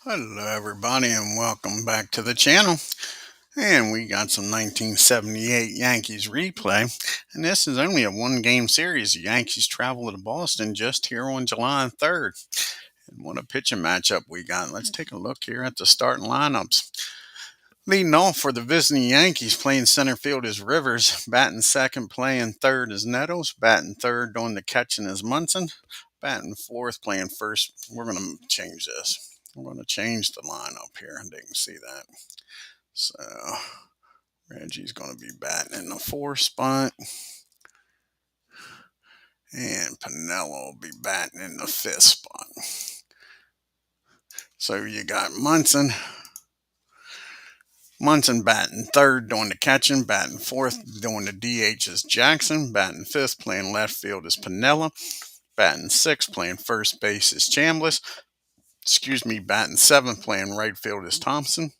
Hello, everybody, and welcome back to the channel. And we got some 1978 Yankees replay. And this is only a one-game series. The Yankees travel to Boston just here on July 3rd. And what a pitching matchup we got. Let's take a look here at the starting lineups. Leading off for the visiting Yankees, playing center field is Rivers. Batting second, playing third is Nettles. Batting third, doing the catching is Munson. Batting fourth, playing first. We're going to change this. We're going to change the lineup here. They can see that. So Reggie's going to be batting in the fourth spot. And Piniella will be batting in the fifth spot. So you got Munson batting third, doing the catching. Batting fourth, doing the DH is Jackson. Batting fifth, playing left field is Piniella. Batting sixth, playing first base is Chambliss. Batting seventh, playing right field is Thompson.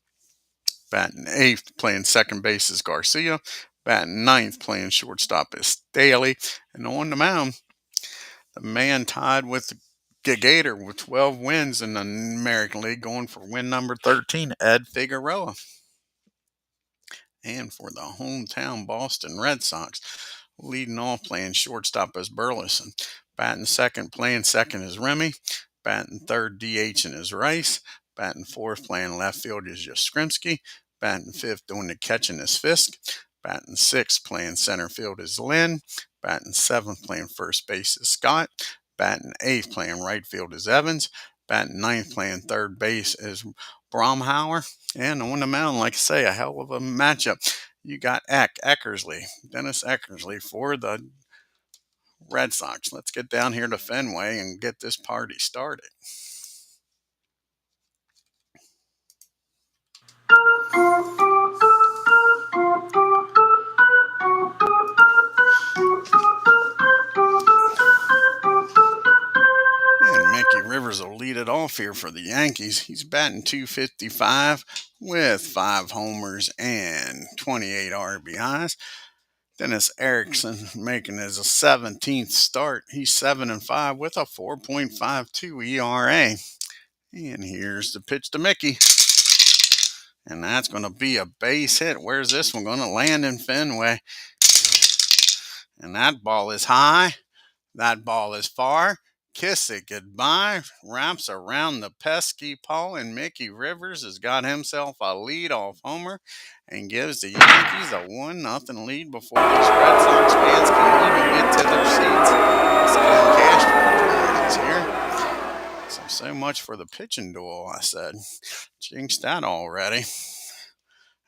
Batting eighth, playing second base is Garcia. Batting ninth, playing shortstop is Staley. And on the mound, the man tied with the Gator with 12 wins in the American League, going for win number 13, Ed Figueroa. And for the hometown Boston Red Sox, leading off playing shortstop is Burleson. Batting second, playing second is Remy. Batting third, DHing is Rice. Batting fourth, playing left field is Yastrzemski. Batting fifth, doing the catching is Fisk. Batting sixth, playing center field is Lynn. Batting seventh, playing first base is Scott. Batting eighth, playing right field is Evans. Batting ninth, playing third base is Bromhauer. And on the mound, like I say, a hell of a matchup. You got Eckersley, Dennis Eckersley for the Red Sox. Let's get down here to Fenway and get this party started. And Mickey Rivers will lead it off here for the Yankees. He's batting .255 with 5 homers and 28 RBIs. Dennis Erickson making his 17th start. He's 7-5 with a 4.52 ERA. And here's the pitch to Mickey. And that's going to be a base hit. Where's this one going to land in Fenway? And that ball is high. That ball is far. Kiss it goodbye. Wraps around the pesky pole, and Mickey Rivers has got himself a leadoff homer and gives the Yankees a 1-0 lead before these Red Sox fans can even get to their seats. It's Ken Castro here. So much for the pitching duel, I said. Jinxed that already.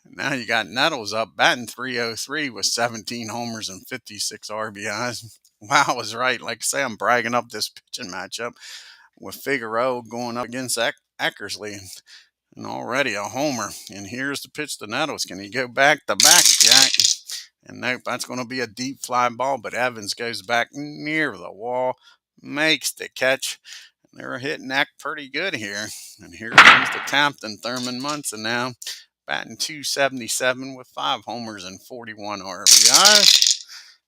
Now you got Nettles up batting .303 with 17 homers and 56 RBIs. Wow, I was right. Like I say, I'm bragging up this pitching matchup with Figueroa going up against Eckersley. And already a homer. And here's the pitch to Nettles. Can he go back to back, Jack? And nope, that's going to be a deep fly ball. But Evans goes back near the wall, makes the catch. They're hitting that pretty good here. And here comes the captain, Thurman Munson now, batting .277 with 5 homers and 41 RBIs.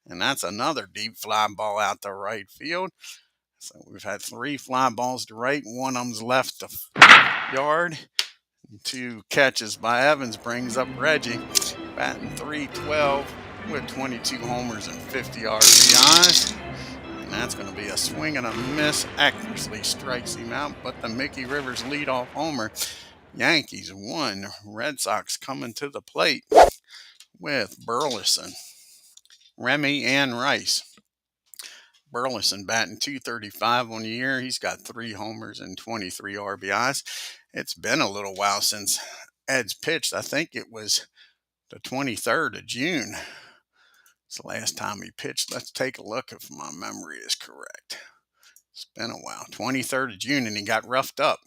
And that's another deep fly ball out to right field. So we've had 3 fly balls to right. One of them's left the yard. 2 catches by Evans brings up Reggie, batting .312 with 22 homers and 50 RBIs. And that's going to be a swing and a miss. Eckersley strikes him out, but the Mickey Rivers leadoff homer. Yankees won. Red Sox coming to the plate with Burleson, Remy, and Rice. Burleson batting .235 on the year. He's got 3 homers and 23 RBIs. It's been a little while since Ed's pitched. I think it was the 23rd of June. It's the last time he pitched. Let's take a look if my memory is correct. It's been a while. 23rd of June, and he got roughed up.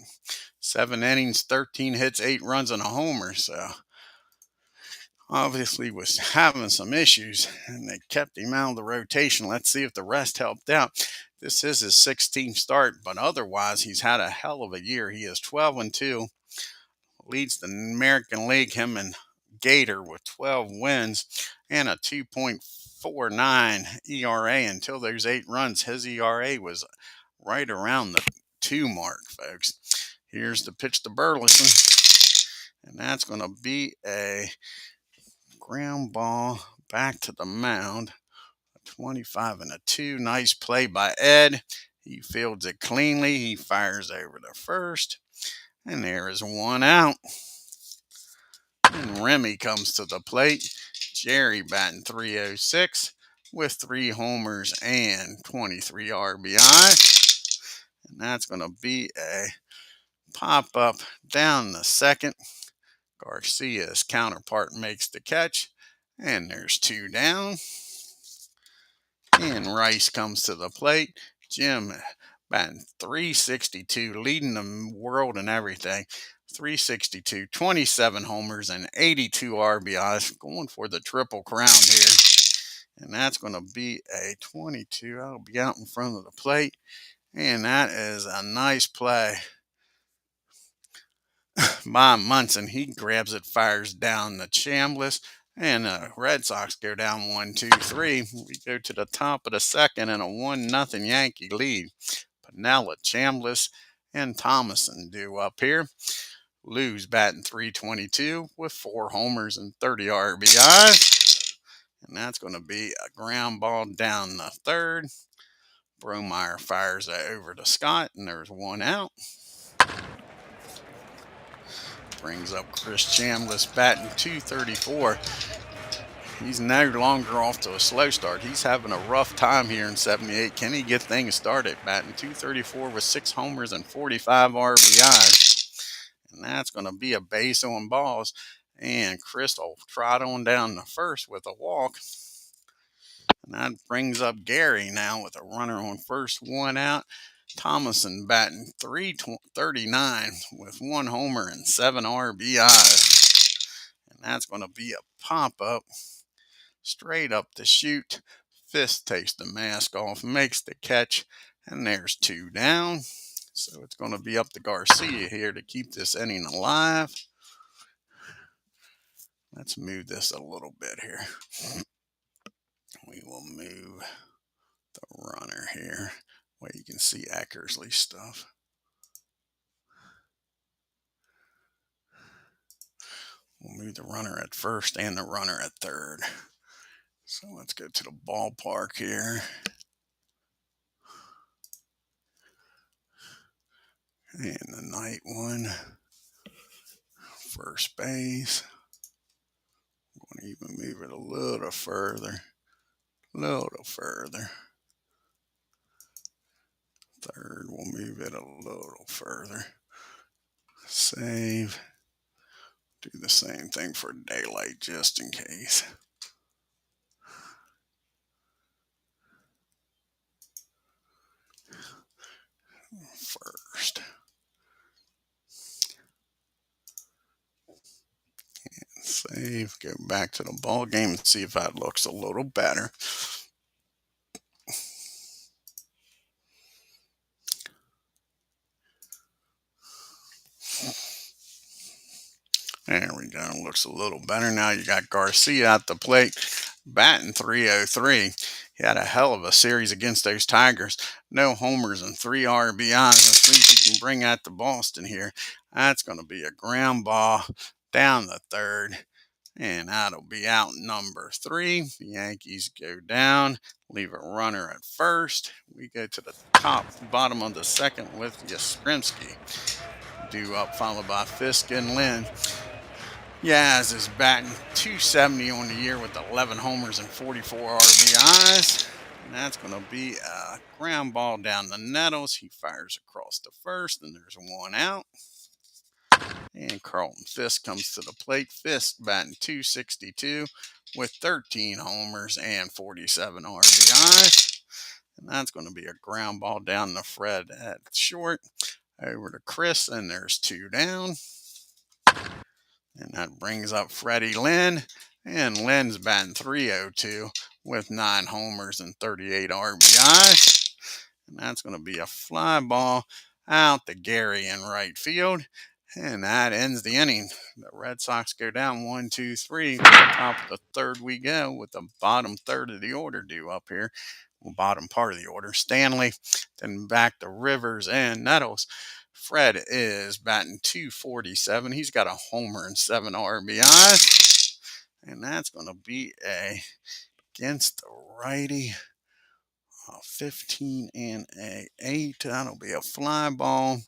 7 innings, 13 hits, 8 runs, and a homer. So obviously was having some issues, and they kept him out of the rotation. Let's see if the rest helped out. This is his 16th start, but otherwise he's had a hell of a year. He is 12-2, leads the American League, him and Gator, with 12 wins and a 2.49 ERA. Until those 8 runs, his ERA was right around the 2 mark, folks. Here's the pitch to Burleson. And that's going to be a ground ball back to the mound. 25-2. Nice play by Ed. He fields it cleanly. He fires over to first. And there is one out. And Remy comes to the plate. Jerry batting .306 with 3 homers and 23 RBI. And that's going to be a pop up down the second. Garcia's counterpart makes the catch. And there's 2 down. And Rice comes to the plate. Jim batting .362, leading the world in everything. .362, 27 homers, and 82 RBIs. Going for the Triple Crown here. And that's going to be a 22. That'll be out in front of the plate. And that is a nice play by Munson. He grabs it, fires down the Chambliss. And the Red Sox go down 1-2-3. We go to the top of the second and a 1-0 Yankee lead. Piniella, Chambliss, and Thomason due up here. Lou's batting .322 with 4 homers and 30 RBIs. And that's going to be a ground ball down the third. Bromeyer fires it over to Scott, and there's 1 out. Brings up Chris Chambliss batting .234. He's no longer off to a slow start. He's having a rough time here in 78. Can he get things started? Batting .234 with 6 homers and 45 RBIs. And that's going to be a base on balls. And Chris will trot on down the first with a walk. And that brings up Gary now with a runner on first, 1 out. Thomason batting .339 with 1 homer and 7 RBIs. And that's going to be a pop-up straight up the chute. Fisk takes the mask off, makes the catch, and there's 2 down. So it's going to be up to Garcia here to keep this inning alive. Let's move this a little bit here. We will move the runner here where you can see Eckersley stuff. We'll move the runner at first and the runner at third. So let's go to the ballpark here. And the night one. First base. I'm going to even move it a little further. Third, we'll move it a little further. Save. Do the same thing for daylight just in case. First. And save. Go back to the ball game and see if that looks a little better. There we go. Looks a little better now. You got Garcia at the plate, batting .303. He had a hell of a series against those Tigers. No homers and 3 RBIs. Let's see if he can bring that to Boston here. That's going to be a ground ball down the third. And that'll be out number 3. The Yankees go down, leave a runner at first. We go to the bottom of the second with Yastrzemski. Due up, followed by Fisk and Lynn. Yaz is batting .270 on the year with 11 homers and 44 RBIs. And that's going to be a ground ball down the Nettles. He fires across the first, and there's 1 out. And Carlton Fisk comes to the plate. Fisk batting .262 with 13 homers and 47 RBIs. And that's going to be a ground ball down the Fred at short. Over to Chris, and there's 2 down. And that brings up Freddie Lynn. And Lynn's batting .302 with 9 homers and 38 RBIs. And that's going to be a fly ball out to Gary in right field. And that ends the inning. The Red Sox go down 1-2-3. Top of the third we go with the bottom third of the order due up here. Well, bottom part of the order. Stanley, then back to Rivers and Nettles. Fred is batting .247. He's got a homer and 7 RBIs. And that's going to be against the righty. 15 and a 8. That'll be a fly ball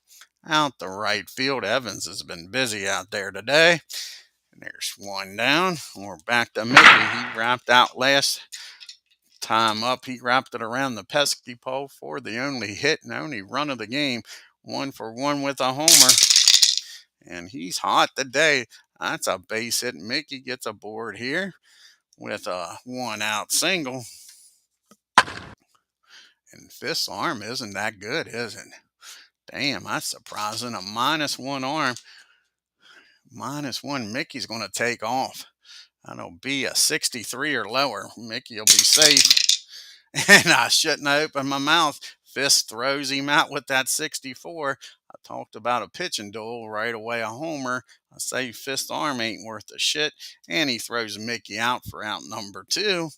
out the right field. Evans has been busy out there today. And there's one down. We're back to Mickey. He wrapped out last time up. He wrapped it around the pesky pole for the only hit and only run of the game. 1 for 1 with a homer. And he's hot today. That's a base hit. Mickey gets a board here with a 1-out single. And Fifth's arm isn't that good, is it? Damn, that's surprising. A -1 arm. -1. Mickey's going to take off. That'll be a 63 or lower. Mickey will be safe. And I shouldn't have opened my mouth. Fist throws him out with that 64. I talked about a pitching duel right away, a homer. I say Fist's arm ain't worth a shit. And he throws Mickey out for out number 2.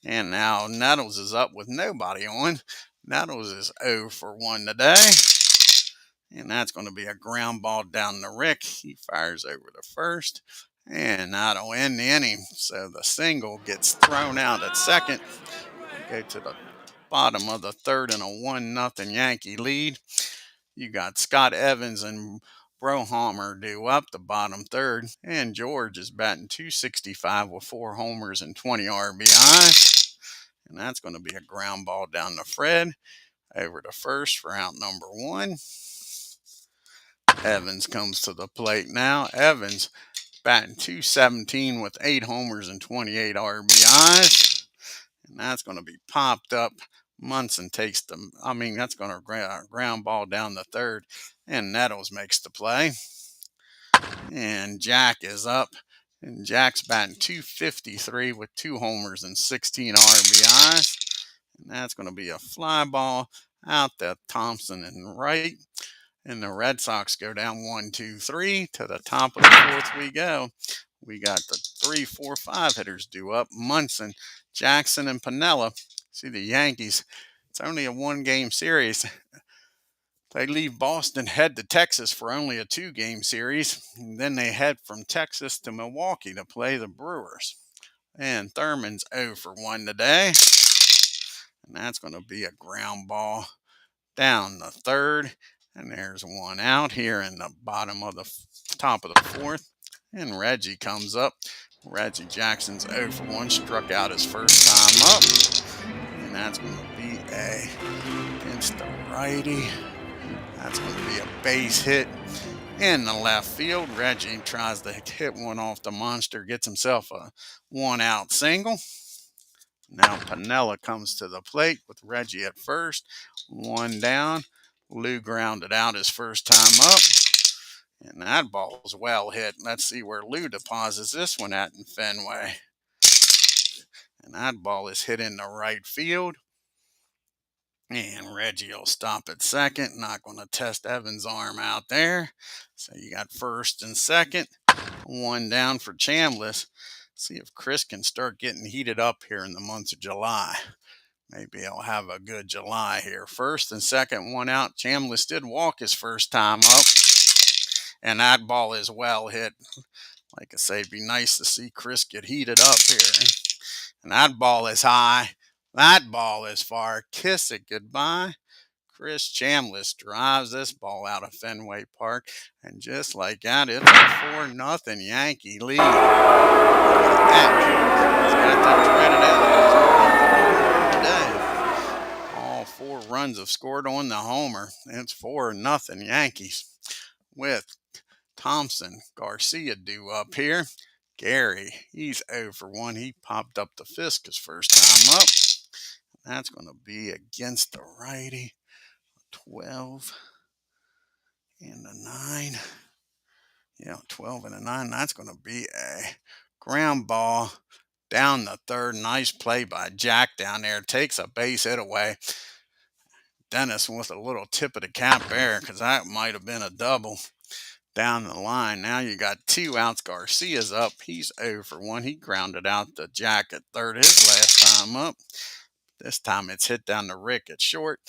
And now Nettles is up with nobody on. Nettles is 0 for 1 today. And that's going to be a ground ball down the Rick. He fires over to first. And that'll end the inning. So the single gets thrown out at second. We go to the bottom of the third in a 1-0 Yankee lead. You got Scott Evans and Brohammer due up the bottom third. And George is batting .265 with 4 homers and 20 RBIs. And that's going to be a ground ball down to Fred. Over to first for out number 1. Evans comes to the plate now. Evans batting .217 with 8 homers and 28 RBIs. And that's going to be popped up. Munson takes that's going to ground ball down the third. And Nettles makes the play. And Jack is up. And Jack's batting .253 with 2 homers and 16 RBIs. And that's going to be a fly ball out to Thompson and right. And the Red Sox go down 1-2-3. To the top of the fourth we go. We got the 3, 4, 5 hitters due up. Munson, Jackson, and Piniella. See the Yankees. It's only a 1-game series. They leave Boston, head to Texas for only a 2-game series. And then they head from Texas to Milwaukee to play the Brewers. And Thurman's 0 for 1 today. And that's going to be a ground ball down the third. And there's 1 out here in the bottom of the top of the fourth. And Reggie comes up. Reggie Jackson's 0 for 1, struck out his first time up. And that's going to be against the righty. That's going to be a base hit in the left field. Reggie tries to hit one off the monster, gets himself a 1-out single. Now Piniella comes to the plate with Reggie at first. 1 down. Lou grounded out his first time up. And that ball's well hit. Let's see where Lou deposits this one at in Fenway. And that ball is hit in the right field. And Reggie will stop at second. Not going to test Evans' arm out there. So you got first and second. 1 down for Chambliss. See if Chris can start getting heated up here in the month of July. Maybe he'll have a good July here. First and second, 1 out. Chambliss did walk his first time up. And that ball is well hit. Like I say, it'd be nice to see Chris get heated up here. And that ball is high. That ball is far. Kiss it goodbye. Chris Chambliss drives this ball out of Fenway Park. And just like that, it's a 4-0 Yankee lead. He's got that dreaded out. All 4 runs have scored on the homer. It's 4-0 Yankees with Thompson, Garcia due up here. Gary, he's 0 for 1. He popped up the Fisk his first time up. That's going to be against the righty. 12 and a 9. Yeah, 12 and a 9. That's going to be a ground ball down the third. Nice play by Jack down there. Takes a base hit away. Dennis with a little tip of the cap there because that might have been a double down the line. Now you got 2 outs. Garcia's up. He's 0 for 1. He grounded out the Jack at third his last time up. This time it's hit down to Rick at short,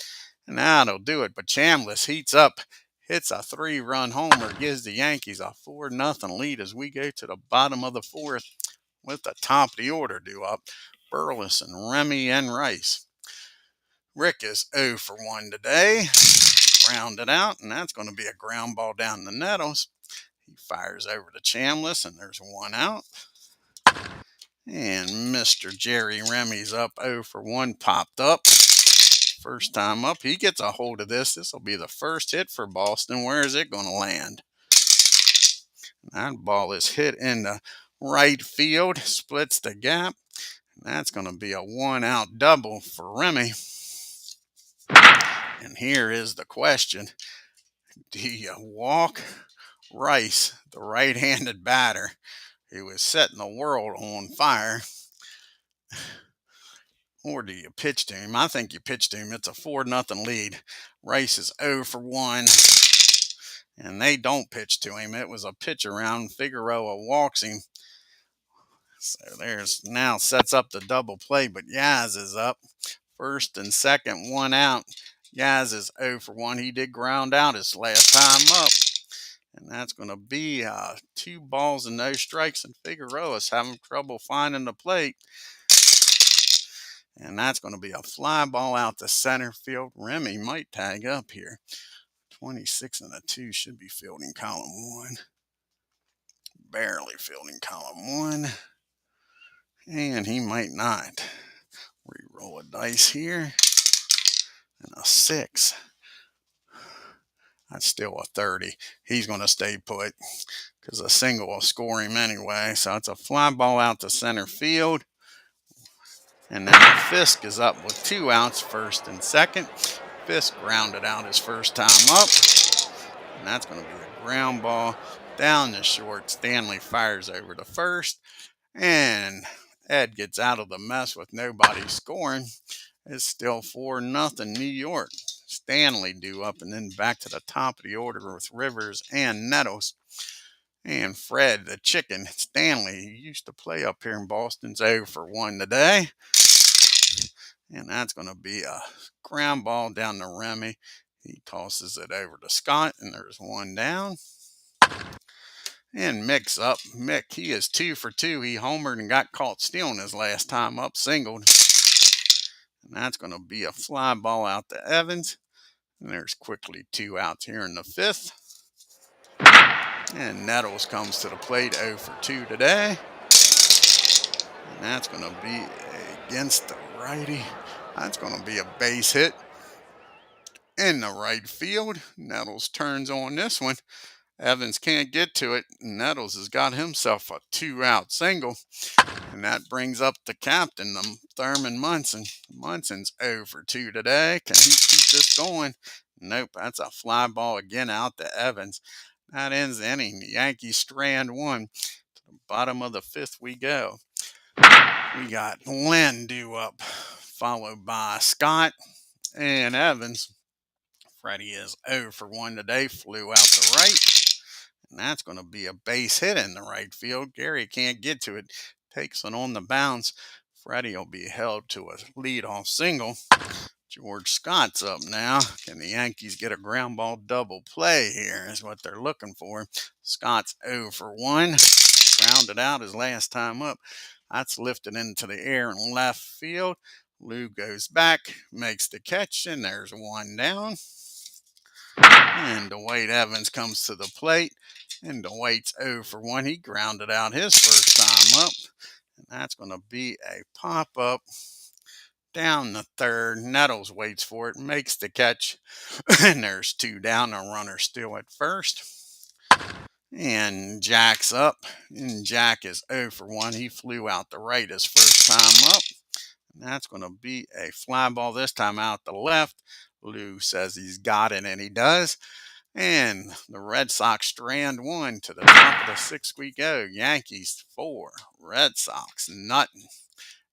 and that'll do it. But Chambliss heats up, hits a 3-run homer, gives the Yankees a 4-0 lead as we go to the bottom of the fourth with the top of the order due up. Burleson, Remy, and Rice. Rick is 0 for 1 today. Grounded out, and that's going to be a ground ball down the Nettles. He fires over to Chambliss, and there's 1 out. And Mr. Jerry Remy's up 0 for 1, popped up. First time up, he gets a hold of this. This will be the first hit for Boston. Where is it going to land? That ball is hit in the right field, splits the gap. And that's going to be a 1-out double for Remy. And here is the question. Do you walk Rice, the right-handed batter, who is setting the world on fire, or do you pitch to him? I think you pitch to him. It's a 4-0 lead. Rice is 0 for 1, and they don't pitch to him. It was a pitch around. Figueroa walks him. So there's now sets up the double play, but Yaz is up. First and second, 1 out. Yaz is 0 for 1. He did ground out his last time up. And that's going to be 2 balls and no strikes, and Figueroa's having trouble finding the plate. And that's going to be a fly ball out to center field. Remy might tag up here. 26 and a 2 should be fielding column 1. Barely fielding column 1. And he might not. Re-roll a dice here. And a 6. That's still a 30. He's going to stay put because a single will score him anyway. So it's a fly ball out to center field. And then Fisk is up with 2 outs, first and second. Fisk grounded out his first time up. And that's going to be a ground ball down the short. Stanley fires over to first. And Ed gets out of the mess with nobody scoring. It's still 4-0 New York. Stanley due up, and then back to the top of the order with Rivers and Nettles. And Fred, the chicken, Stanley, he used to play up here in Boston's 0 for 1 today. And that's going to be a ground ball down to Remy. He tosses it over to Scott, and there's 1 down. And Mick's up. Mick, he is 2 for 2. He homered and got caught stealing his last time up, singled. And that's going to be a fly ball out to Evans. And there's quickly 2 outs here in the 5th. And Nettles comes to the plate 0 for 2 today. And that's going to be against the righty. That's going to be a base hit in the right field. Nettles turns on this one. Evans can't get to it. Nettles has got himself a 2-out single. And that brings up the captain, Thurman Munson. Munson's 0 for 2 today. Can he keep this going? Nope, that's a fly ball again out to Evans. That ends the inning. The Yankees strand 1. To the bottom of the 5th we go. We got Lynn due up, followed by Scott and Evans. Freddie is 0 for 1 today, flew out to right. And that's going to be a base hit in the right field. Gary can't get to it, takes it on the bounce. Freddie will be held to a leadoff single. George Scott's up now. Can the Yankees get a ground ball double play here is what they're looking for. Scott's 0 for 1. Grounded out his last time up. That's lifted into the air in left field. Lou goes back, makes the catch, and there's 1 down. And Dwight Evans comes to the plate. And Dwight's 0 for 1. He grounded out his first time up. And that's going to be a pop-up down the third. Nettles waits for it, makes the catch. And there's 2 down. A runner still at first. And Jack's up. And Jack is 0 for 1. He flew out the right his first time up. And that's going to be a fly ball this time out the left. Lou says he's got it, and he does. And the Red Sox strand 1 to the top of the 6th we go. Yankees 4, Red Sox nothing.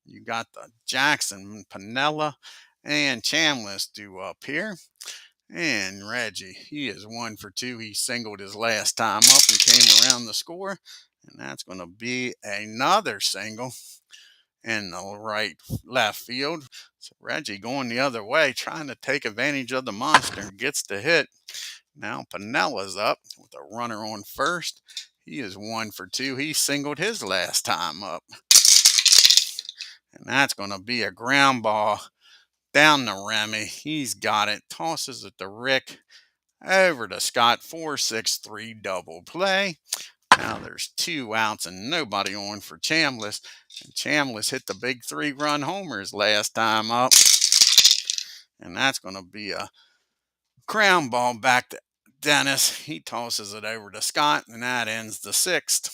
You got the Jackson, Piniella, and Chambliss due up here. And Reggie, he is 1 for 2. He singled his last time up and came around the score. And that's going to be another single in the left field. So Reggie going the other way, trying to take advantage of the monster, gets the hit. Now Pinella's up with a runner on first. He is 1 for 2. He singled his last time up. And that's going to be a ground ball down to Remy. He's got it. Tosses it to Rick. Over to Scott. 4-6-3 double play. Now there's 2 outs and nobody on for Chambliss. And Chambliss hit the big 3-run homers last time up. And that's going to be a ground ball back to Dennis. He tosses it over to Scott, and that ends the 6th.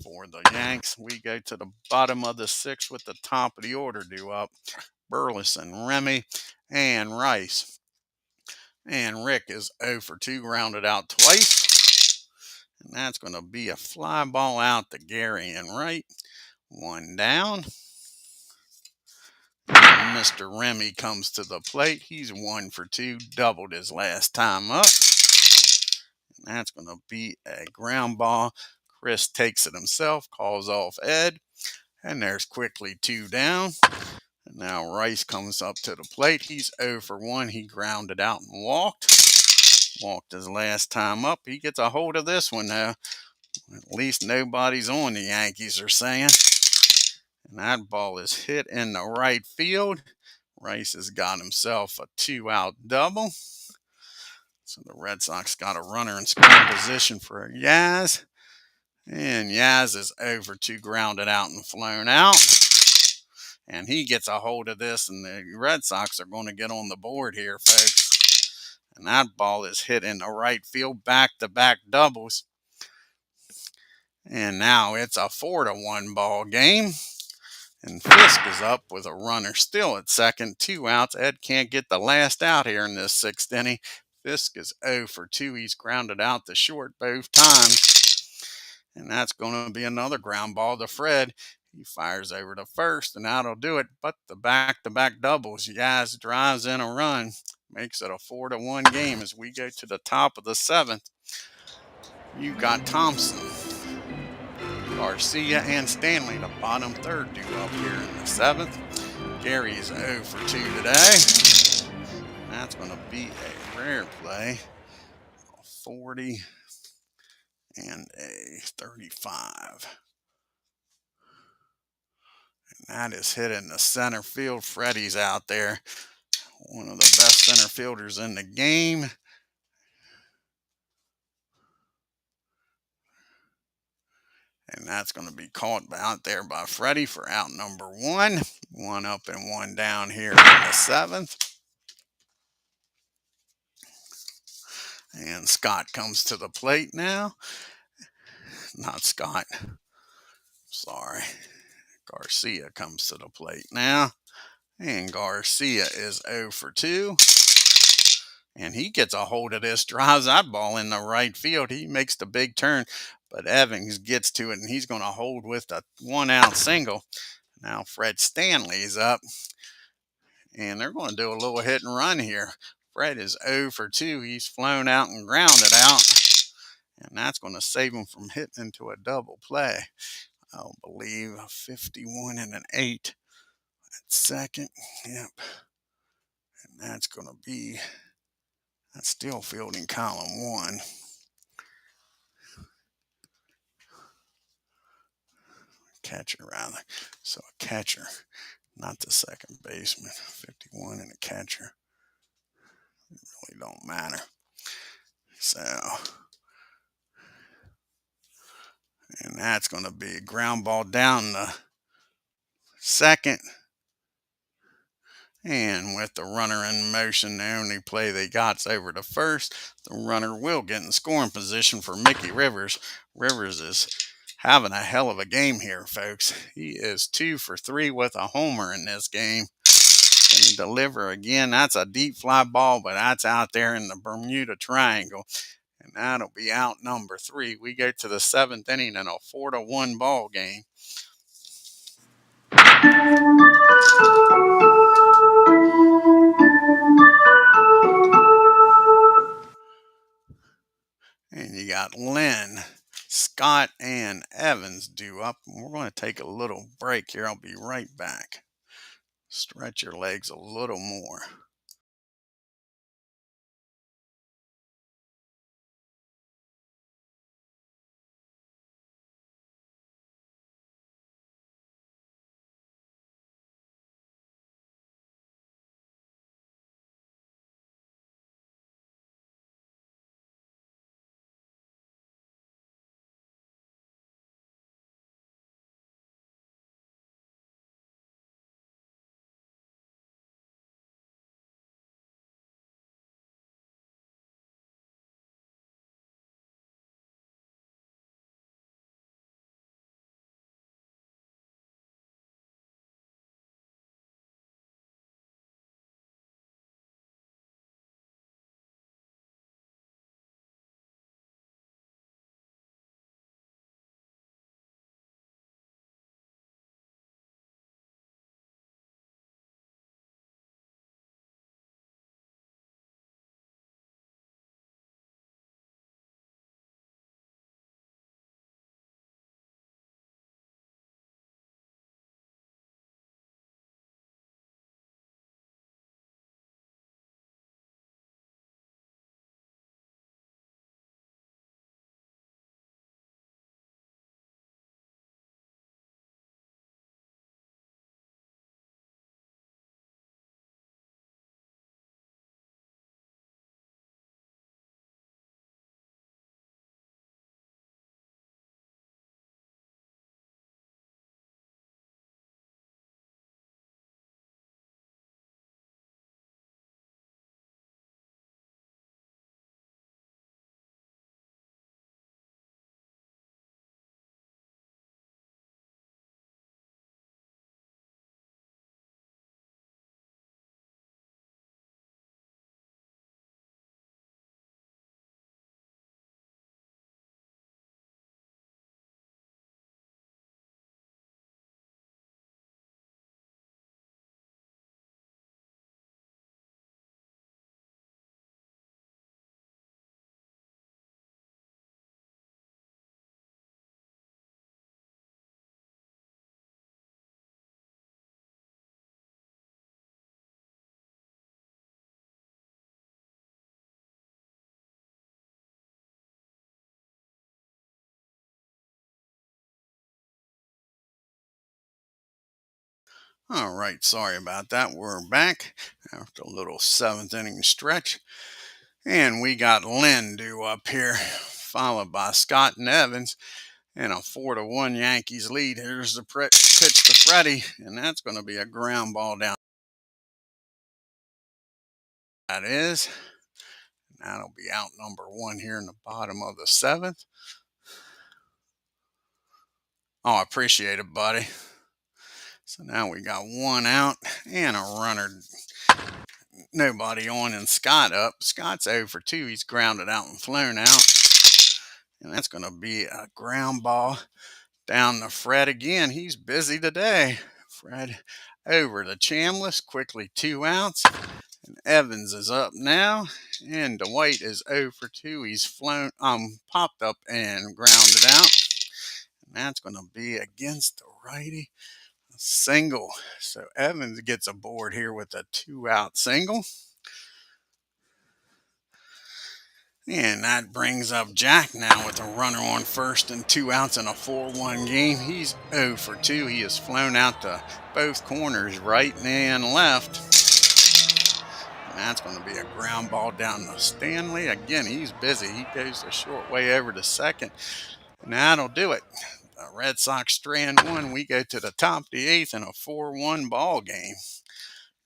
For the Yanks, we go to the bottom of the 6th with the top of the order due up. Burleson, Remy, and Rice. And Rick is 0 for 2, grounded out twice. And that's going to be a fly ball out to Gary and Wright. 1 down. And Mr. Remy comes to the plate. He's 1 for 2, doubled his last time up. And that's going to be a ground ball. Chris takes it himself, calls off Ed. And there's quickly 2 down. And now Rice comes up to the plate. He's 0 for 1. He grounded out and walked. Walked his last time up. He gets a hold of this one now. At least nobody's on, the Yankees are saying. And that ball is hit in the right field. Rice has got himself a 2-out double. So the Red Sox got a runner in scoring position for Yaz. And Yaz is 0 for 2, grounded out and flown out. And he gets a hold of this, and the Red Sox are going to get on the board here, folks. And that ball is hit in the right field, back-to-back doubles. And now it's a 4-1 ball game. And Fisk is up with a runner still at second, 2 outs. Ed can't get the last out here in this 6th inning. Fisk is 0 for 2. He's grounded out to short both times. And that's going to be another ground ball to Fred. He fires over to first, and that'll do it. But the back-to-back doubles, Yaz drives in a run. Makes it a 4-1 game as we go to the top of the 7th. You got Thompson, Garcia, and Stanley, the bottom third, due up here in the 7th. Gary is 0 for 2 today. That's going to be a rare play. A 40 and a 35. And that is hit in the center field. Freddie's out there. One of the best center fielders in the game. And that's going to be caught out there by Freddie for out number 1. 1 up and 1 down here in the 7th. And Scott comes to the plate now. Not Scott. Sorry. Garcia comes to the plate now. And Garcia is 0 for 2. And he gets a hold of this, drives that ball in the right field. He makes the big turn, but Evans gets to it, and he's going to hold with a 1-out single. Now Fred Stanley's up, and they're going to do a little hit and run here. Fred is 0 for 2. He's flown out and grounded out, and that's going to save him from hitting into a double play. I'll believe a 51 and an 8 at second. Yep. And that's going to be... That's still fielding column 1. Catcher, rather. So a catcher, not the second baseman. 51 and a catcher. It really don't matter. So, and that's going to be a ground ball down the second. And with the runner in motion, the only play they got's over to first. The runner will get in scoring position for Mickey Rivers. Rivers is having a hell of a game here, folks. He is 2 for 3 with a homer in this game. Can he deliver again? That's a deep fly ball, but that's out there in the Bermuda Triangle. And that'll be out number 3. We go to the 7th inning in a 4-1 ball game. And you got Lynn, Scott, and Evans due up. We're going to take a little break here. I'll be right back. Stretch your legs a little more. All right, sorry about that. We're back after a little seventh inning stretch. And we got Lynn due up here, followed by Scott and Evans, and a 4-1 Yankees lead. Here's the pitch to Freddie, and that's going to be a ground ball down. That is. That'll be out number one here in the bottom of the seventh. Oh, I appreciate it, buddy. So now we got one out and a runner. Nobody on and Scott up. Scott's 0 for 2. He's grounded out and flown out. And that's going to be a ground ball down to Fred again. He's busy today. Fred over to Chambliss. Quickly 2 outs. And Evans is up now. And Dwight is 0 for 2. He's popped up and grounded out. And that's going to be against the righty. A single. So Evans gets aboard here with a 2-out single. And that brings up Jack now with a runner on first and 2 outs in a 4-1 game. He's 0 for 2. He has flown out to both corners, right and left. And that's going to be a ground ball down to Stanley. Again, he's busy. He goes the short way over to second. And that'll do it. The Red Sox strand one. We go to the top of the eighth in a 4-1 ball game.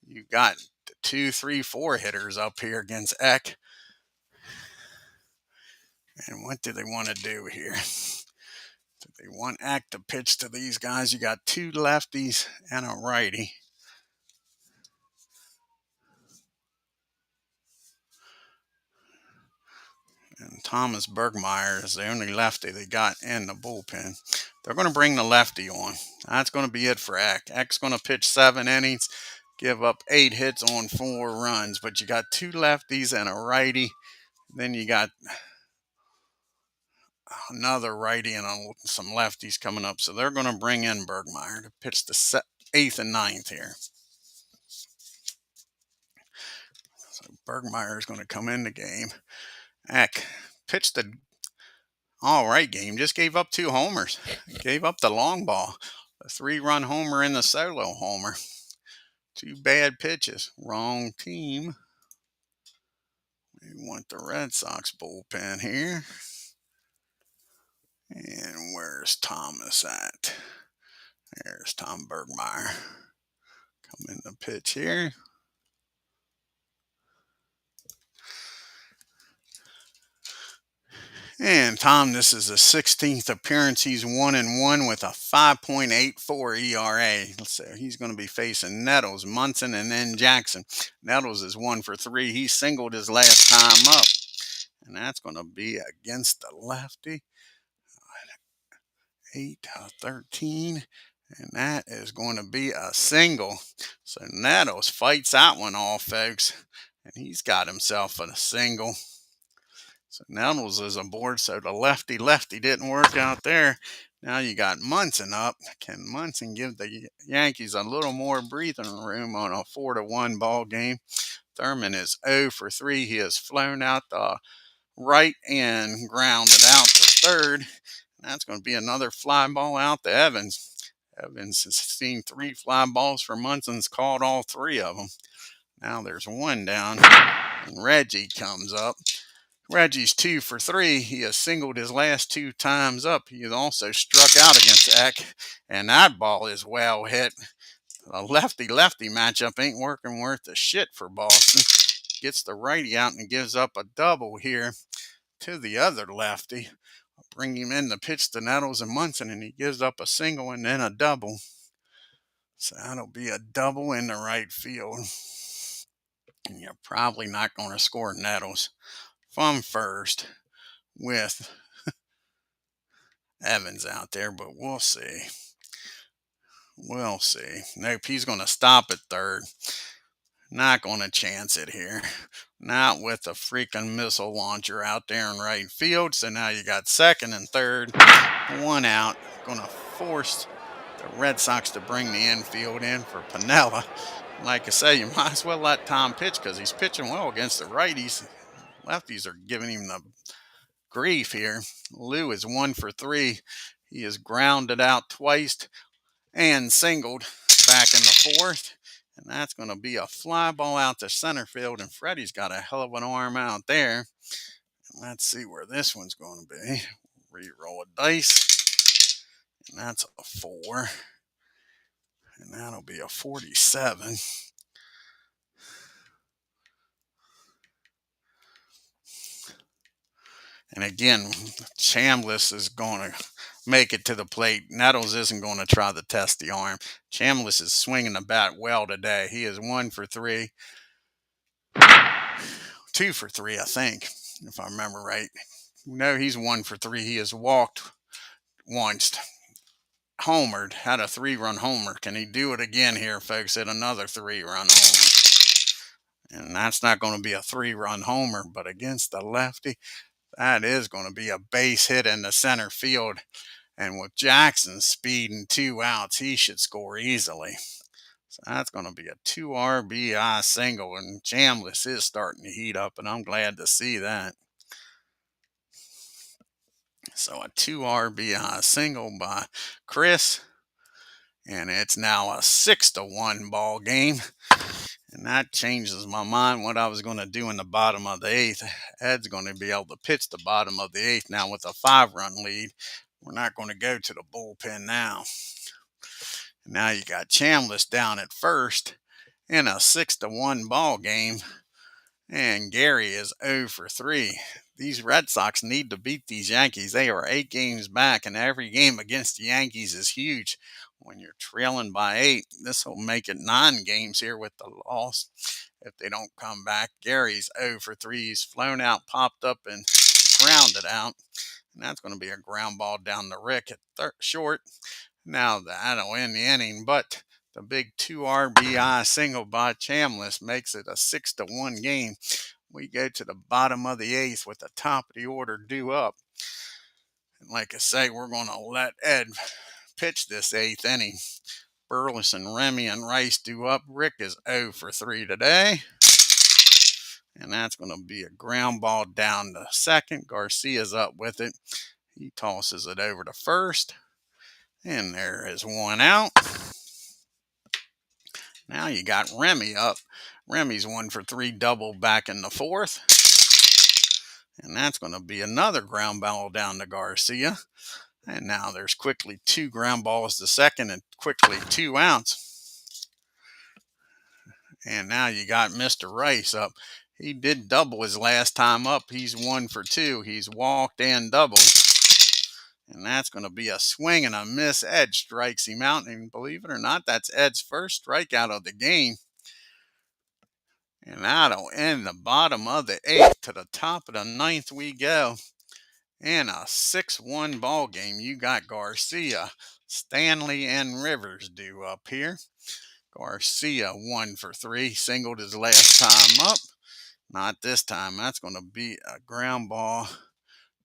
You got the 2, 3, 4 hitters up here against Eck. And what do they want to do here? Do they want Eck to pitch to these guys? You got 2 lefties and a righty. And Thomas Bergmeyer is the only lefty they got in the bullpen. They're going to bring the lefty on. That's going to be it for Eck. Eck's going to pitch 7 innings, give up 8 hits on 4 runs. But you got 2 lefties and a righty. Then you got another righty and some lefties coming up. So they're going to bring in Bergmeyer to pitch the 8th and 9th here. Bergmeyer is going to come in the game. Eck pitched the all right game. Just gave up 2 homers. Gave up the long ball. A 3-run homer and the solo homer. 2 bad pitches. Wrong team. We want the Red Sox bullpen here. And where's Thomas at? There's Tom Bergmeyer. Come in the pitch here. And Tom, this is his 16th appearance. He's 1-1 with a 5.84 ERA. So he's going to be facing Nettles, Munson, and then Jackson. Nettles is 1 for 3. He singled his last time up. And that's going to be against the lefty. 8-13. And that is going to be a single. So Nettles fights that one off, folks. And he's got himself a single. So Nettles is aboard. So the lefty didn't work out there. Now you got Munson up. Can Munson give the Yankees a little more breathing room on a 4-1 ball game? Thurman is 0 for 3. He has flown out the right and grounded out to third. That's going to be another fly ball out to Evans. Evans has seen 3 fly balls for Munson's caught all 3 of them. Now there's 1 down, and Reggie comes up. Reggie's 2 for 3. He has singled his last 2 times up. He has also struck out against Eck, and that ball is well hit. A lefty-lefty matchup ain't working worth a shit for Boston. Gets the righty out and gives up a double here to the other lefty. Bring him in to pitch to Nettles and Munson, and he gives up a single and then a double. So that'll be a double in the right field. And you're probably not going to score Nettles from first with Evans out there, but we'll see. We'll see. Nope, he's going to stop at third. Not going to chance it here. Not with a freaking missile launcher out there in right field. So now you got second and third. 1 out. Going to force the Red Sox to bring the infield in for Piniella. Like I say, you might as well let Tom pitch because he's pitching well against the righties. Lefties are giving him the grief here. Lou is 1 for 3. He is grounded out twice and singled back in the 4th. And that's going to be a fly ball out to center field. And Freddie's got a hell of an arm out there. And let's see where this one's going to be. Re-roll a dice. And that's a 4. And that'll be a 47. And again, Chambliss is going to make it to the plate. Nettles isn't going to try to test the arm. Chambliss is swinging the bat well today. He is 1 for 3. 2 for 3, I think, if I remember right. No, he's 1 for 3. He has walked once, homered, had a 3-run homer. Can he do it again here, folks, at another 3-run homer? And that's not going to be a 3-run homer, but against the lefty, that is going to be a base hit in the center field. And with Jackson's speed and 2 outs, he should score easily. So that's going to be a 2 RBI single. And Chambliss is starting to heat up, and I'm glad to see that. So a 2 RBI single by Chris. And it's now a 6-1 ball game. And that changes my mind what I was going to do in the bottom of the 8th. Ed's going to be able to pitch the bottom of the 8th now with a 5-run lead. We're not going to go to the bullpen now. And now you got Chambliss down at first in a 6-1 ball game. And Gary is 0 for 3. These Red Sox need to beat these Yankees. They are 8 games back, and every game against the Yankees is huge. When you're trailing by 8, this will make it 9 games here with the loss if they don't come back. Gary's 0 for 3. He's flown out, popped up, and grounded out. And that's going to be a ground ball down the Rick at short. Now that'll end the inning, but the big 2 RBI single by Chambliss makes it a 6-1 game. We go to the bottom of the 8th with the top of the order due up. And like I say, we're going to let Ed pitch this 8th inning. Burleson, Remy, and Rice due up. Rick is 0 for 3 today. And that's going to be a ground ball down to second. Garcia's up with it. He tosses it over to first. And there is one out. Now you got Remy up. Remy's 1-for-3 double back in the fourth. And that's going to be another ground ball down to Garcia. And now there's quickly 2 ground balls to second and quickly 2 outs. And now you got Mr. Rice up. He did double his last time up. He's 1-for-2. He's walked and doubled. And that's going to be a swing and a miss. Ed strikes him out. And believe it or not, that's Ed's first strikeout of the game. And that'll end the bottom of the 8th. To the top of the 9th we go. In a 6-1 ball game, you got Garcia, Stanley, and Rivers due up here. Garcia 1-for-3, singled his last time up. Not this time. That's going to be a ground ball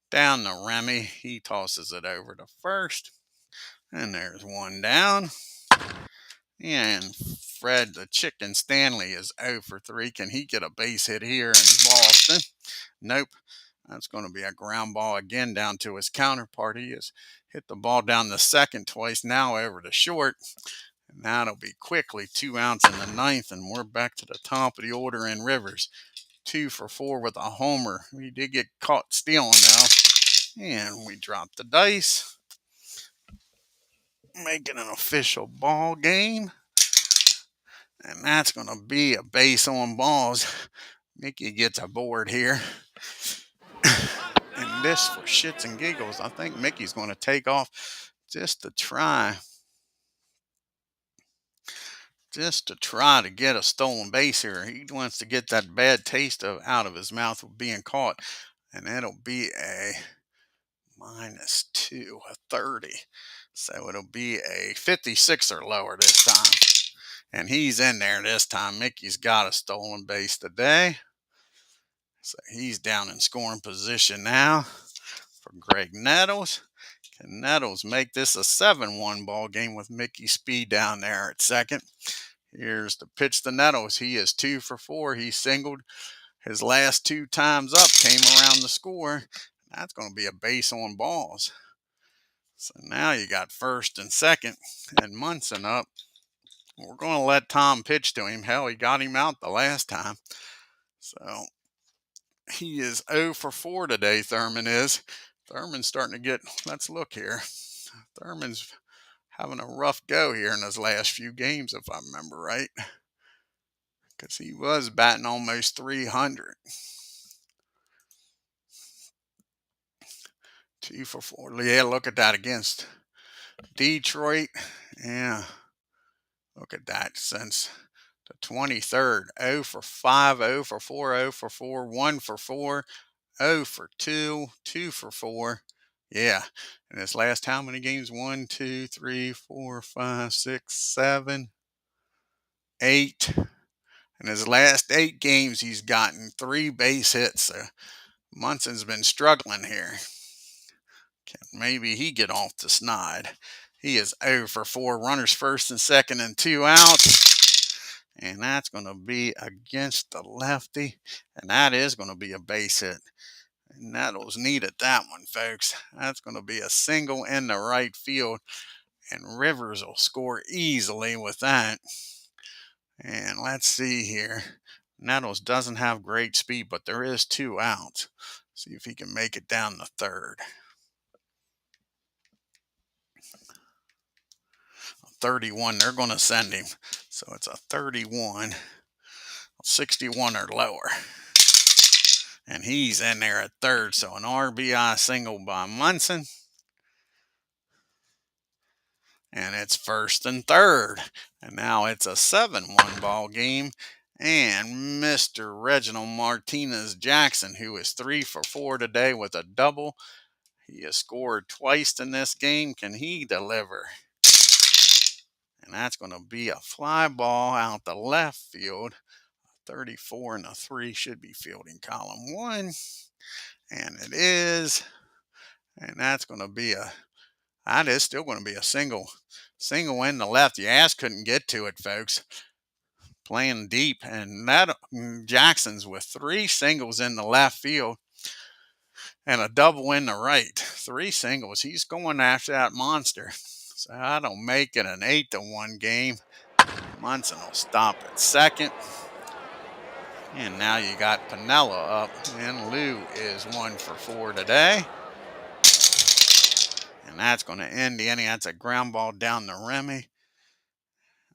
down to Remy. He tosses it over to first. And there's one down. And Fred the Chicken Stanley is 0-for-3. Can he get a base hit here in Boston? Nope. That's going to be a ground ball again down to his counterpart. He has hit the ball down the second twice, now over to short. And that'll be quickly 2 outs in the 9th, and we're back to the top of the order in Rivers. 2-for-4 with a homer. We did get caught stealing though. And we dropped the dice. Make it an official ball game. And that's going to be a base on balls. Mickey gets a board here. And this for shits and giggles. I think Mickey's going to take off just to try to get a stolen base here. He wants to get that bad taste out of his mouth of being caught. And it'll be a -2, a 30. So it'll be a 56 or lower this time. And he's in there this time. Mickey's got a stolen base today. So he's down in scoring position now for Greg Nettles. Can Nettles make this a 7-1 ball game with Mickey Speed down there at second? Here's the pitch to Nettles. He is 2-for-4. He singled his last 2 times up, came around the score. That's going to be a base on balls. So now you got first and second and Munson up. We're going to let Tom pitch to him. Hell, he got him out the last time. So he is 0-for-4 today, Thurman is. Thurman's starting to get, let's look here. Thurman's having a rough go here in his last few games, if I remember right. Because he was batting almost 300. 2-for-4. Yeah, look at that against Detroit. Yeah, look at that since the 23rd. 0-for-5, 0-for-4, 0-for-4, 1-for-4, 0-for-2, 2-for-4. Yeah. And his last how many games? 1, 2, 3, 4, 5, 6, 7, 8. In his last 8 games, he's gotten 3 base hits. So Munson's been struggling here. Can maybe he get off the snide? He is 0-for-4. Runners first and second and 2 outs. And that's going to be against the lefty. And that is going to be a base hit. And Nettles needed that one, folks. That's going to be a single in the right field. And Rivers will score easily with that. And let's see here. Nettles doesn't have great speed, but there is 2 outs. See if he can make it down the third. 31, they're going to send him. So it's a 31, 61 or lower. And he's in there at third. So an RBI single by Munson. And it's first and third. And now it's a 7-1 ball game. And Mr. Reginald Martinez Jackson, who is 3-for-4 today with a double. He has scored twice in this game. Can he deliver? And that's going to be a fly ball out the left field. 34 and a 3 should be fielding column 1. And it is. And that's going to be that is still going to be a single in the left. Your ass couldn't get to it, folks. playing deep, and Jackson's with 3 singles in the left field and a double in the right. 3 singles. He's going after that monster. So that'll make it an 8-1 game. Munson will stop at second. And now you got Piniella up, and Lou is 1 for 4 today. And that's going to end the inning. That's a ground ball down to Remy.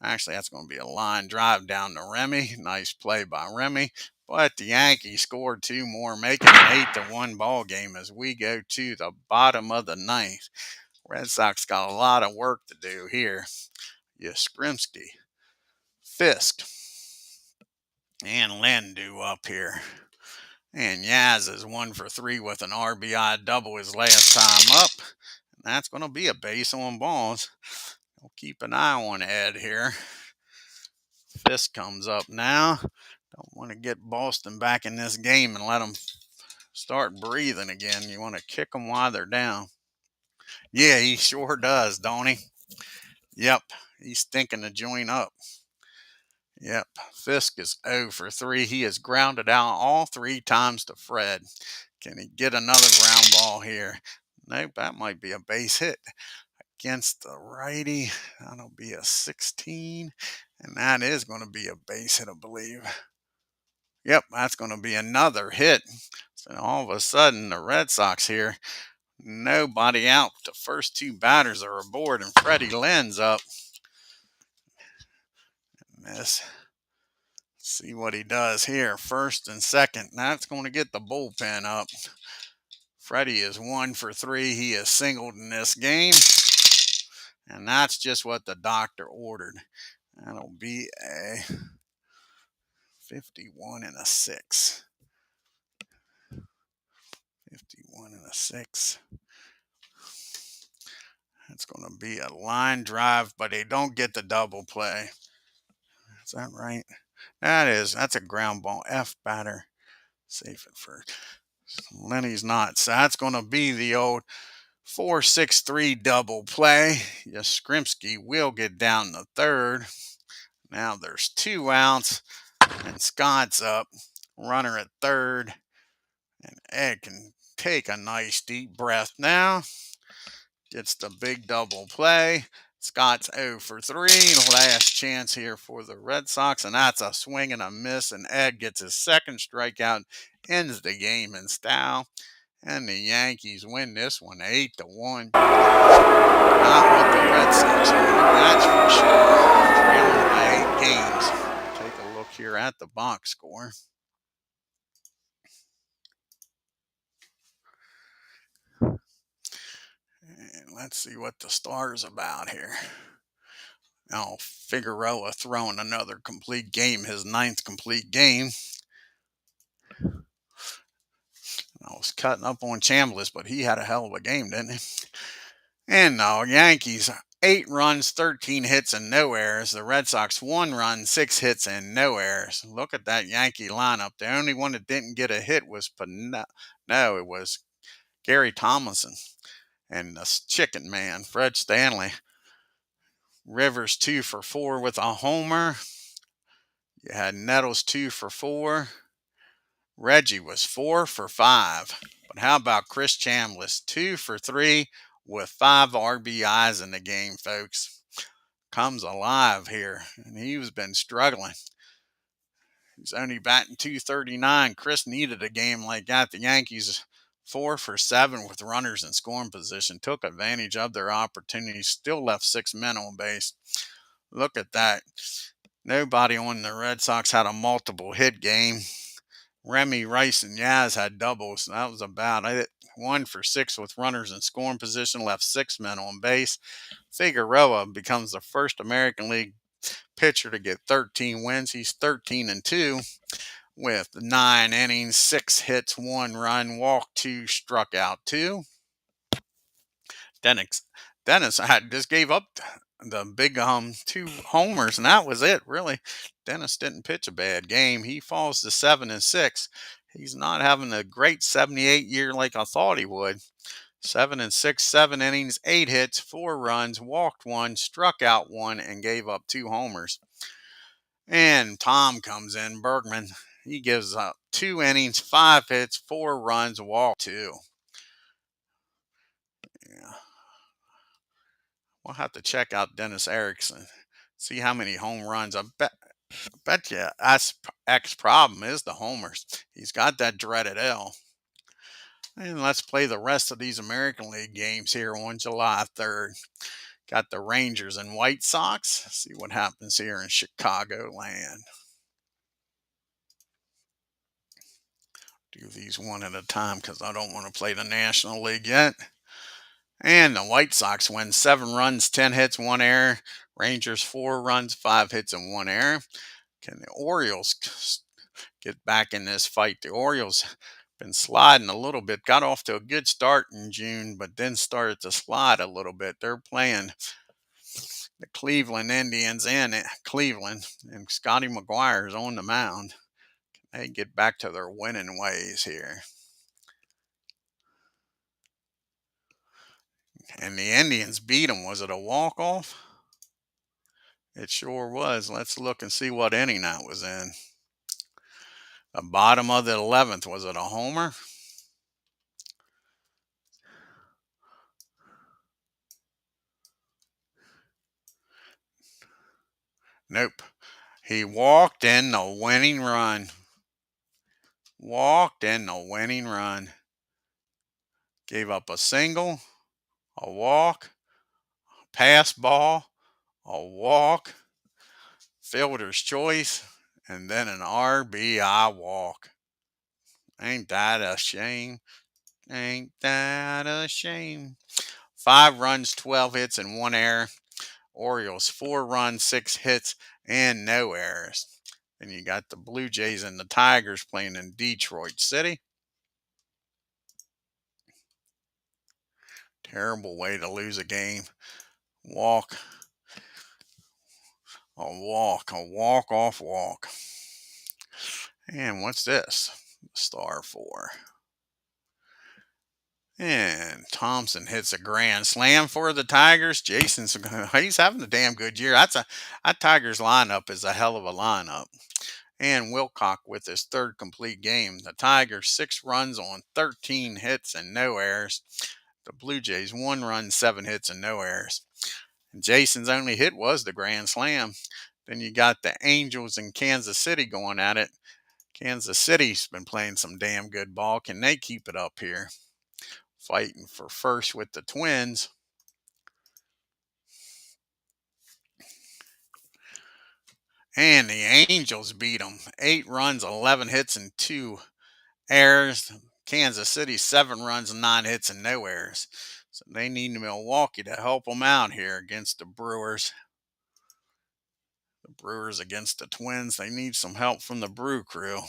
Actually, that's going to be a line drive down to Remy. Nice play by Remy. But the Yankees scored 2 more, making an 8-1 ball game as we go to the bottom of the ninth. Red Sox got a lot of work to do here. Yastrzemski, Fisk, and Lendu up here. And Yaz is 1 for 3 with an RBI double his last time up. And that's going to be a base on balls. We'll keep an eye on Ed here. Fisk comes up now. Don't want to get Boston back in this game and let them start breathing again. You want to kick them while they're down. Yeah, he sure does, don't he? Yep, he's thinking to join up. Yep, Fisk is 0 for 3. He has grounded out all 3 times to Fred. Can he get another ground ball here? Nope, that might be a base hit against the righty. That'll be a 16, and that is going to be a base hit, I believe. Yep, that's going to be another hit. So all of a sudden, the Red Sox here, nobody out. The first 2 batters are aboard, and Freddie Lynn's up. Let's see what he does here. First and second. That's going to get the bullpen up. Freddie is 1 for 3. He is singled in this game. And that's just what the doctor ordered. That'll be a 51 and a 6. 51 and a 6. It's going to be a line drive, but they don't get the double play. Is that right? That's a ground ball. F batter. Safe at first. Lenny's not. So that's going to be the old 4-6-3 double play. Yastrzemski will get down to third. Now there's 2 outs, and Scott's up. Runner at third. And Ed can take a nice deep breath now. Gets the big double play. Scott's 0 for 3. Last chance here for the Red Sox, and that's a swing and a miss. And Ed gets his second strikeout, ends the game in style. And the Yankees win this one 8-1. Not what the Red Sox wanted, that's for sure. Trailing by 8 games. Take a look here at the box score. And let's see what the Star's about here. Now, Figueroa throwing another complete game, his 9th complete game. I was cutting up on Chambliss, but he had a hell of a game, didn't he? And now, Yankees, 8 runs, 13 hits, and no errors. The Red Sox, 1 run, 6 hits, and no errors. Look at that Yankee lineup. The only one that didn't get a hit was it was Gary Tomlinson and the Chicken Man, Fred Stanley. Rivers 2 for 4 with a homer. You had Nettles 2 for 4. Reggie was 4 for 5. But how about Chris Chambliss? 2 for 3 with 5 RBIs in the game, folks. Comes alive here. And he's been struggling. He's only batting .239. Chris needed a game like that. The Yankees 4 for 7 with runners in scoring position. Took advantage of their opportunities. Still left 6 men on base. Look at that. Nobody on the Red Sox had a multiple hit game. Remy, Rice, and Yaz had doubles. That was about it. 1 for 6 with runners in scoring position. Left 6 men on base. Figueroa becomes the first American League pitcher to get 13 wins. He's 13-2 with 9 innings, 6 hits, 1 run, walked 2, struck out 2. Dennis just gave up the big 2 homers, and that was it, really. Dennis didn't pitch a bad game. He falls to 7-6. He's not having a great 78 year like I thought he would. 7-6, 7 innings, 8 hits, 4 runs, walked 1, struck out 1, and gave up 2 homers. And Tom comes in, Bergman. He gives up 2 innings, 5 hits, 4 runs, walk 2. Yeah. We'll have to check out Dennis Erickson, see how many home runs. Bet you that's X problem is the homers. He's got that dreaded L. And let's play the rest of these American League games here on July 3rd. Got the Rangers and White Sox. See what happens here in Chicago land. Do these one at a time because I don't want to play the National League yet. And the White Sox win 7 runs, 10 hits, 1 error. Rangers 4 runs, 5 hits, and 1 error. Can the Orioles get back in this fight? The Orioles been sliding a little bit. Got off to a good start in June, but then started to slide a little bit. They're playing the Cleveland Indians in Cleveland, and Scotty McGuire's on the mound. Can they get back to their winning ways here? And the Indians beat them. Was it a walk-off? It sure was. Let's look and see what inning that was in. The bottom of the 11th. Was it a homer? Nope. He walked in the winning run. Walked in the winning run. Gave up a single, a walk, a pass ball, a walk, fielder's choice, and then an RBI walk. Ain't that a shame? Ain't that a shame? 5 runs, 12 hits, and 1 error. Orioles 4 runs, 6 hits, and no errors. And you got the Blue Jays and the Tigers playing in Detroit City. Terrible way to lose a game. Walk. A walk-off walk. And what's this? Star 4. And Thompson hits a grand slam for the Tigers. He's having a damn good year. That Tigers lineup is a hell of a lineup. And Wilcock with his 3rd complete game. The Tigers 6 runs on 13 hits and no errors. The Blue Jays 1 run, 7 hits and no errors. And Jason's only hit was the grand slam. Then you got the Angels and Kansas City going at it. Kansas City's been playing some damn good ball. Can they keep it up here? Fighting for first with the Twins. And the Angels beat them. 8 runs, 11 hits, and 2 errors. Kansas City, 7 runs, 9 hits, and no errors. So they need Milwaukee to help them out here against the Brewers. The Brewers against the Twins. They need some help from the Brew Crew.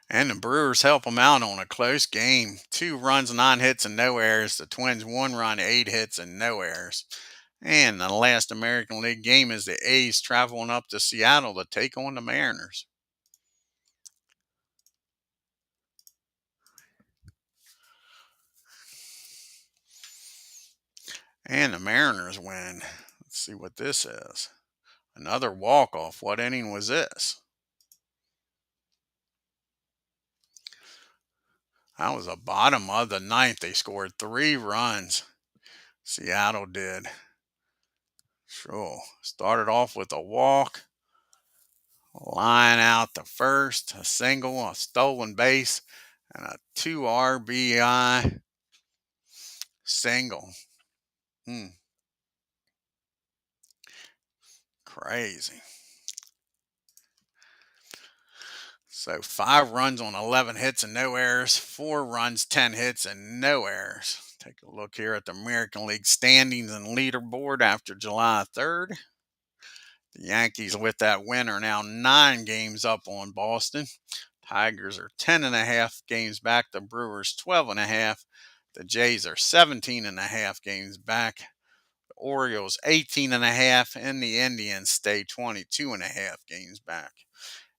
And the Brewers help them out on a close game. 2 runs, 9 hits, and no errors. The Twins 1 run, 8 hits, and no errors. And the last American League game is the A's traveling up to Seattle to take on the Mariners. And the Mariners win. Let's see what this is. Another walk-off. What inning was this? That was the bottom of the 9th. They scored 3 runs. Seattle did. Sure. Started off with a walk. Line out to first. A single, a stolen base, and a 2 RBI single. Crazy. So 5 runs on 11 hits and no errors, 4 runs, 10 hits, and no errors. Take a look here at the American League standings and leaderboard after July 3rd. The Yankees, with that win, are now 9 games up on Boston. Tigers are 10.5 games back. The Brewers 12.5. The Jays are 17.5 games back. The Orioles 18.5, and the Indians stay 22.5 games back.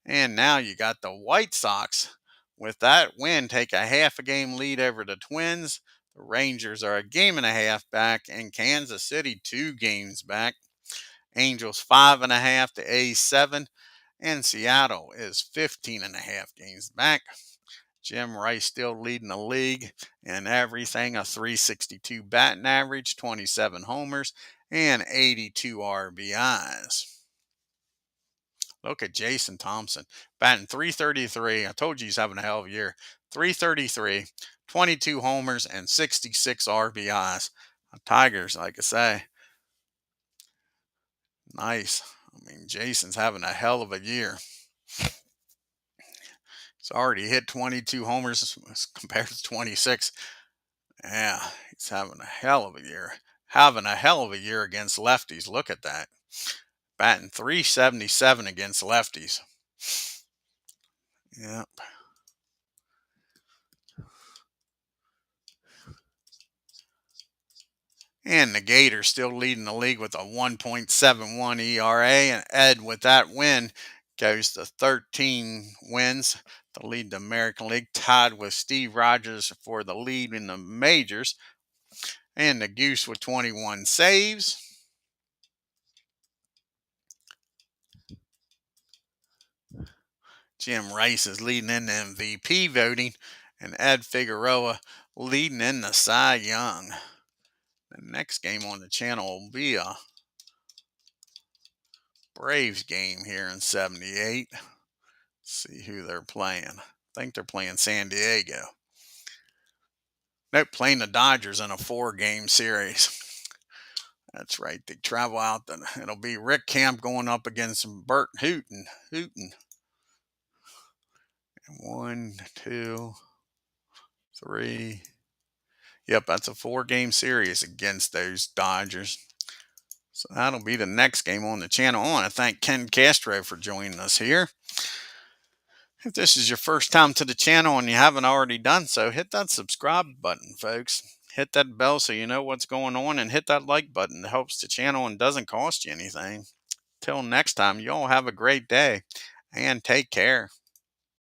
And now you got the White Sox, with that win, take a half a game lead over the Twins. The Rangers are a game and a half back, and Kansas City 2 games back. Angels 5.5 to A's 7, and Seattle is 15.5 games back. Jim Rice still leading the league in everything, a 362 batting average, 27 homers, and 82 RBIs. Look at Jason Thompson batting 333. I told you he's having a hell of a year. 333, 22 homers, and 66 RBIs. Tigers, like I say, nice. I mean, Jason's having a hell of a year. He's already hit 22 homers compared to 26. Yeah, he's having a hell of a year. Having a hell of a year against lefties. Look at that. Batting 377 against lefties. Yep. And the Gators still leading the league with a 1.71 ERA. And Ed, with that win, goes to 13 wins to lead the American League, tied with Steve Rogers for the lead in the majors. And the Goose with 21 saves. Jim Rice is leading in the MVP voting, and Ed Figueroa leading in the Cy Young. The next game on the channel will be a Braves game here in 78. See who they're playing. I think they're playing San Diego. Nope, playing the Dodgers in a 4-game series. That's right. They travel out. It'll be Rick Camp going up against Bert Hooten. 1, 2, 3. Yep, that's a 4-game series against those Dodgers. So that'll be the next game on the channel. I want to thank Ken Castro for joining us here. If this is your first time to the channel and you haven't already done so, hit that subscribe button, folks. Hit that bell so you know what's going on, and hit that like button. It helps the channel and doesn't cost you anything. Till next time, you all have a great day and take care.